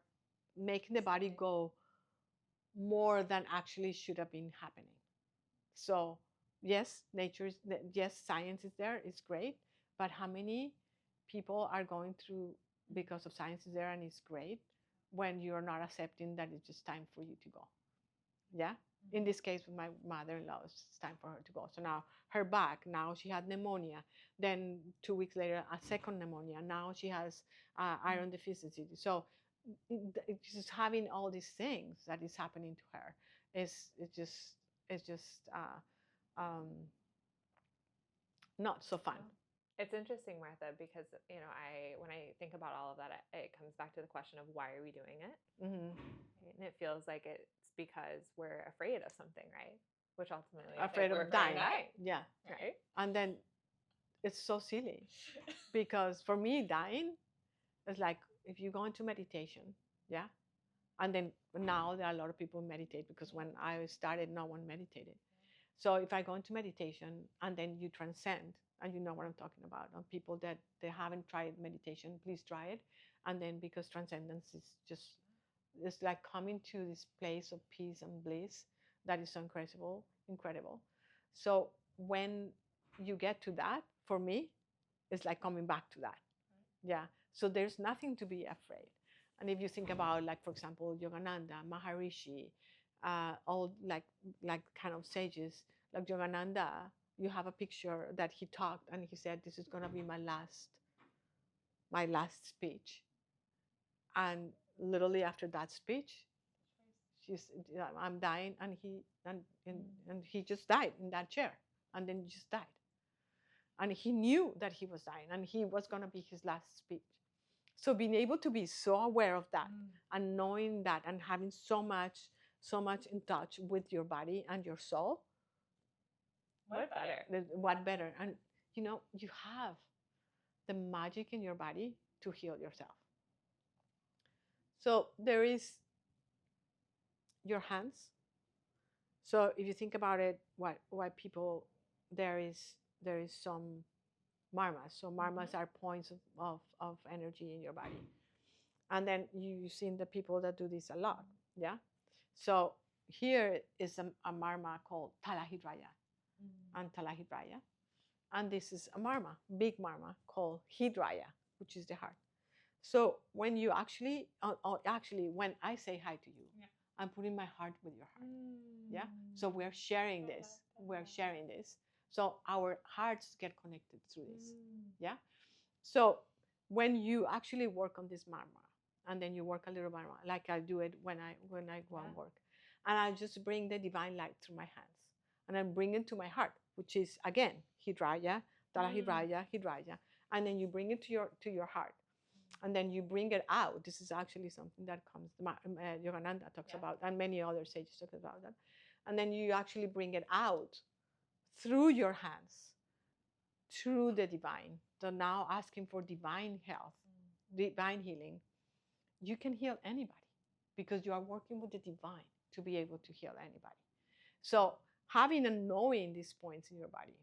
making the body go more than actually should have been happening. So yes, yes, science is there, it's great, but how many people are going through because of science is there and it's great, when you're not accepting that it's just time for you to go? Yeah. In this case with my mother-in-law, it's time for her to go. So now her back, now she had pneumonia, then 2 weeks later a second pneumonia, now she has iron deficiency. So it's just having all these things that is happening to her it's just not so fun. It's interesting, Martha, because when I think about all of that, it comes back to the question of why are we doing it? Mm-hmm. Right? And it feels like it's because we're afraid of something, right? Which ultimately is Afraid like we're of afraid dying. Yeah. right? And then it's so silly because for me, dying is like if you go into meditation, yeah. And then now there are a lot of people meditate because when I started, no one meditated. So if I go into meditation and then you transcend, and you know what I'm talking about, on people that they haven't tried meditation, please try it. And then because transcendence is just, it's like coming to this place of peace and bliss that is so incredible, incredible. So when you get to that, for me, it's like coming back to that. Yeah. So there's nothing to be afraid. And if you think about, like, for example, Yogananda, Maharishi, all like kind of sages, like Yogananda, you have a picture that he talked and he said, "This is gonna be my last speech." And literally after that speech, she's, "I'm dying," and he just died in that chair, and then he just died. And he knew that he was dying, and he was gonna be his last speech. So being able to be so aware of that and knowing that and having so much in touch with your body and your soul, What better? what better? And you have the magic in your body to heal yourself. So there is your hands. So if you think about it, why people, there is some marmas. So marmas are points of energy in your body. And then you've seen the people that do this a lot. Yeah. So here is a marma called Talahidraya and Talahidraya. And this is a marma, big marma called Hidraya, which is the heart. So when you actually when I say hi to you, I'm putting my heart with your heart. Yeah. So we're sharing this. We're sharing this. So our hearts get connected through this. Yeah. So when you actually work on this marma, and then you work a little marma, like I do it when I go and work, and I just bring the divine light through my hands, and then bring it to my heart, which is again Hidraya, Talahidraya, Hidraya, and then you bring it to your heart, and then you bring it out. This is actually something that comes, Yogananda talks about, and many other sages talk about that, and then you actually bring it out through your hands, through the divine. So now asking for divine health, divine healing. You can heal anybody because you are working with the divine to be able to heal anybody. So having and knowing these points in your body,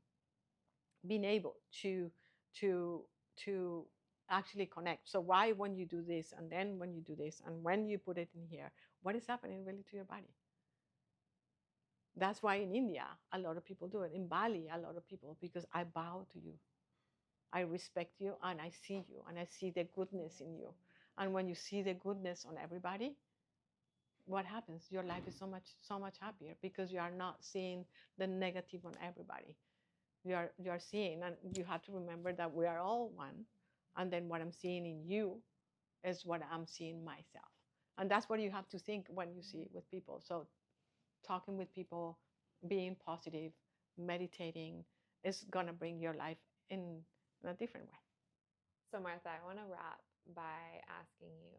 being able to to actually connect. So why when you do this, and then when you do this, and when you put it in here, what is happening really to your body? That's why in India, a lot of people do it. In Bali, a lot of people, because I bow to you. I respect you and I see you and I see the goodness in you. And when you see the goodness on everybody, what happens? Your life is so much happier because you are not seeing the negative on everybody. You are seeing, and you have to remember that we are all one. And then what I'm seeing in you is what I'm seeing myself. And that's what you have to think when you see it with people. So talking with people, being positive, meditating is gonna bring your life in a different way. So, Martha, I want to wrap by asking you,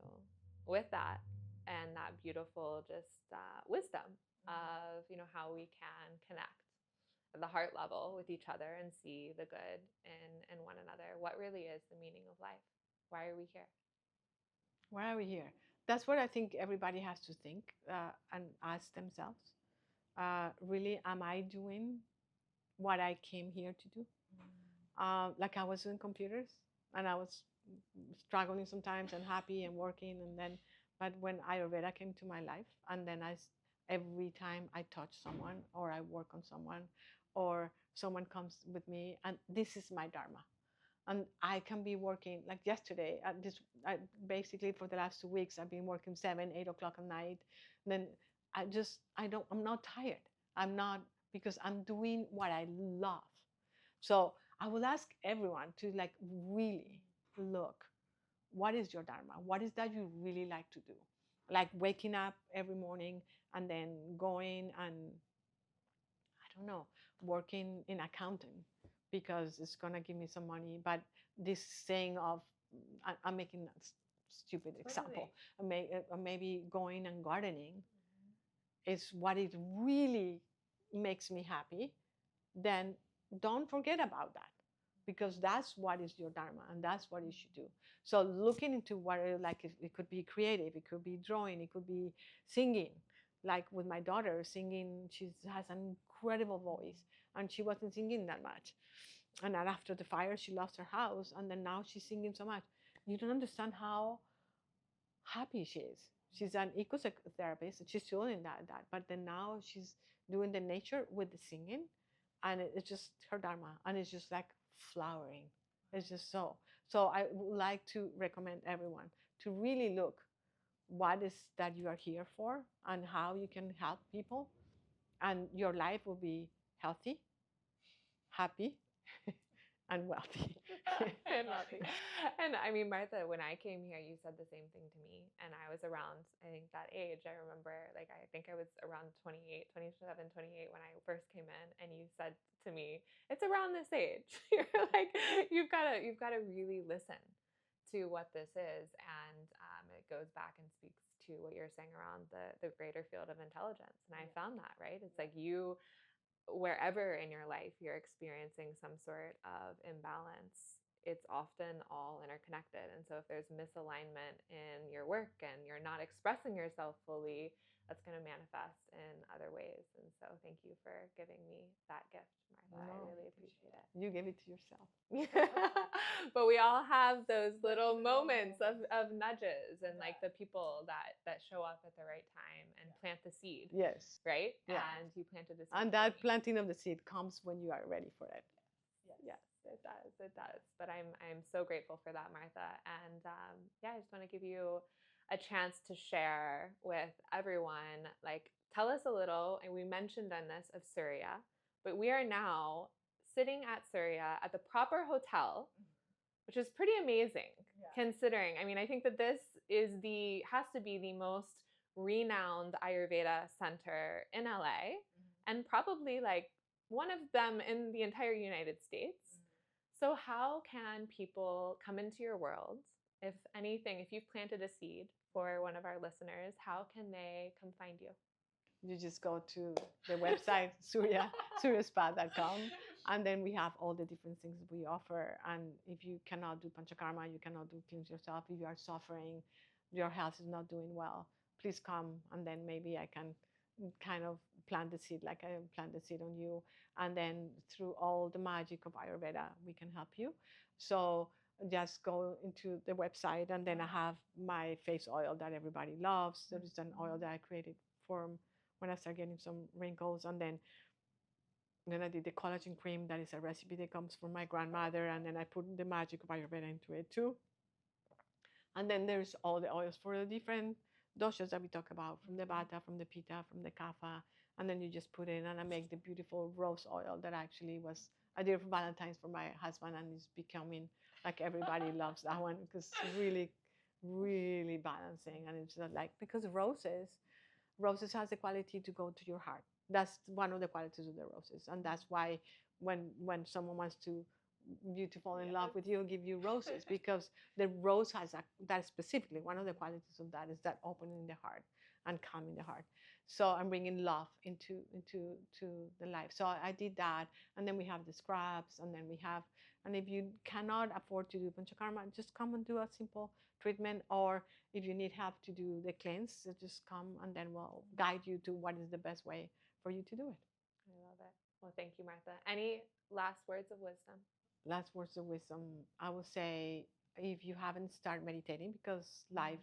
with that and that beautiful just wisdom of how we can connect at the heart level with each other and see the good in one another. What really is the meaning of life? Why are we here? Why are we here? That's what I think everybody has to think and ask themselves. Really, am I doing what I came here to do? Like I was doing computers and I was struggling sometimes and happy and working, and then, but when Ayurveda came to my life, and then every time I touch someone or I work on someone or someone comes with me, and this is my Dharma. And I can be working like yesterday. Basically for the last 2 weeks, I've been working 7, 8 o'clock at night. And then I'm not tired. I'm not, because I'm doing what I love. So I will ask everyone to like really look, what is your Dharma? What is that you really like to do? Like waking up every morning and then going and, I don't know, working in accounting, because it's gonna give me some money. But this saying of, I'm making a stupid example, maybe going and gardening is what it really makes me happy, then don't forget about that, because that's what is your dharma and that's what you should do. So looking into what like it could be creative, it could be drawing, it could be singing. Like with my daughter singing, she has an incredible voice and she wasn't singing that much. And then after the fire, she lost her house, and then now she's singing so much. You don't understand how happy she is. She's an ecotherapist. She's still in that, but then now she's doing the nature with the singing, and it's just her dharma, and it's just like flowering. It's just so. So I would like to recommend everyone to really look what is that you are here for and how you can help people, and your life will be healthy, happy, and wealthy. And wealthy. And I mean, Martha, when I came here, you said the same thing to me. And I was around, I think, that age. I remember, like, I think I was around 28, 27, 28 when I first came in. And you said to me, it's around this age. You're like, you've got to really listen to what this is. And it goes back and speaks to what you're saying around the greater field of intelligence. And I found that, right? It's like you, wherever in your life you're experiencing some sort of imbalance, it's often all interconnected. And so if there's misalignment in your work and you're not expressing yourself fully, that's going to manifest in other ways. And so thank you for giving me that gift, Martha. I really appreciate it. You gave it to yourself. But we all have those little moments of nudges and like the people that show up at the right time and plant the seed. Yes. Right? Yeah. And you planted the seed. And that planting of the seed comes when you are ready for it. Yes, it does. It does. But I'm so grateful for that, Martha. And yeah, I just want to give you a chance to share with everyone, like, tell us a little, and we mentioned on this, of Surya, but we are now sitting at Surya at the proper hotel, which is pretty amazing considering. I mean, I think that this has to be the most renowned Ayurveda center in LA, and probably like one of them in the entire United States. So how can people come into your world? If anything, if you've planted a seed for one of our listeners, how can they come find you? You just go to the website, suryaspa.com, and then we have all the different things we offer. And if you cannot do Panchakarma, you cannot do cleanse yourself, if you are suffering, your health is not doing well, please come, and then maybe I can kind of plant the seed like I plant the seed on you. And then through all the magic of Ayurveda, we can help you. So just go into the website, and then I have my face oil that everybody loves. There is an oil that I created for when I start getting some wrinkles. And then I did the collagen cream. That is a recipe that comes from my grandmother. And then I put the magic of Ayurveda into it too. And then there's all the oils for the different doshas that we talk about, from the Vata, from the Pitta, from the Kapha. And then you just put it in, and I make the beautiful rose oil that actually I did for Valentine's for my husband, and it's becoming like everybody loves that one, because it's really, really balancing. And it's not like, because roses has the quality to go to your heart. That's one of the qualities of the roses. And that's why when someone wants to fall in love with you, give you roses, because the rose has that specifically, one of the qualities of that is that opening the heart and calming the heart. So I'm bringing love into the life. So I did that. And then we have the scrubs, and then and if you cannot afford to do Panchakarma, just come and do a simple treatment. Or if you need help to do the cleanse, just come, and then we'll guide you to what is the best way for you to do it. I love it. Well, thank you, Martha. Any last words of wisdom? Last words of wisdom, I would say, if you haven't started meditating, because life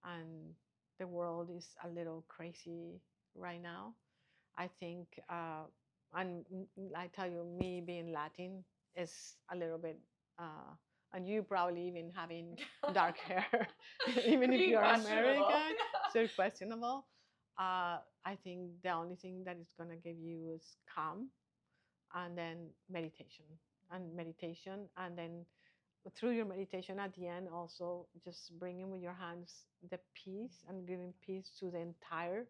and the world is a little crazy right now, I think, and I tell you, me being Latin is a little bit, and you probably even having dark hair, even if you're American, so questionable. I think the only thing that is going to give you is calm, and then meditation, and then through your meditation at the end, also just bringing with your hands the peace and giving peace to the entire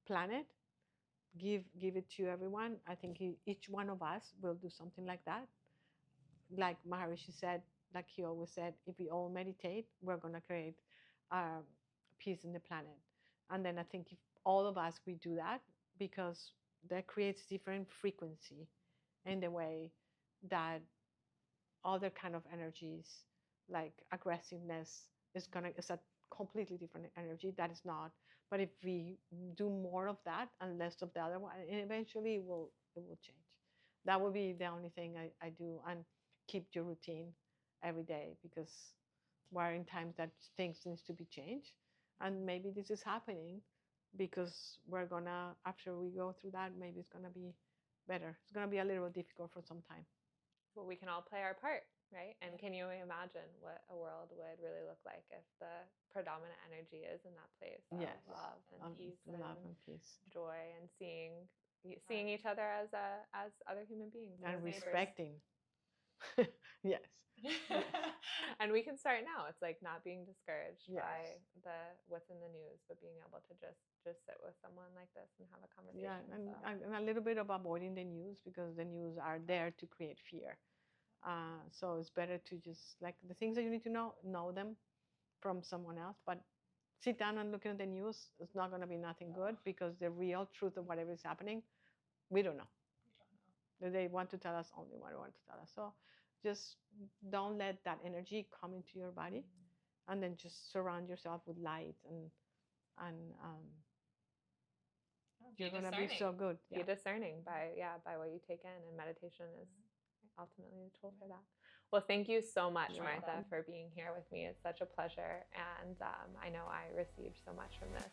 planet, give it to everyone. I think each one of us will do something like that. Like Maharishi said, like he always said, if we all meditate, we're going to create peace in the planet. And then I think if all of us, we do that, because that creates different frequency in the way that other kind of energies like aggressiveness is a completely different energy that is not. But if we do more of that and less of the other one, and eventually it will change. That would be the only thing I do. And keep your routine every day, because we're in times that things needs to be changed, and maybe this is happening because we're gonna, after we go through that, maybe it's gonna be better. It's gonna be a little difficult for some time. Well, we can all play our part, right? And can you imagine what a world would really look like if the predominant energy is in that place of Yes, love and peace, love and and peace, joy, and seeing each other as other human beings and as neighbors. respecting. Yes. And we can start now. It's like not being discouraged Yes. by what's in the news, but being able to just sit with someone like this and have a conversation. Yeah, and a little bit of avoiding the news, because the news are there to create fear. So it's better to just, like, the things that you need to know them from someone else. But sit down and look at the news, it's not going to be nothing good, because the real truth of whatever is happening, we don't know. They want to tell us only what they want to tell us. So just don't let that energy come into your body, and then just surround yourself with light, and you're going to be so good. Be discerning by what you take in, and meditation is ultimately the tool for that. Well, thank you so much, Martha, for being here with me. It's such a pleasure, and I know I received so much from this.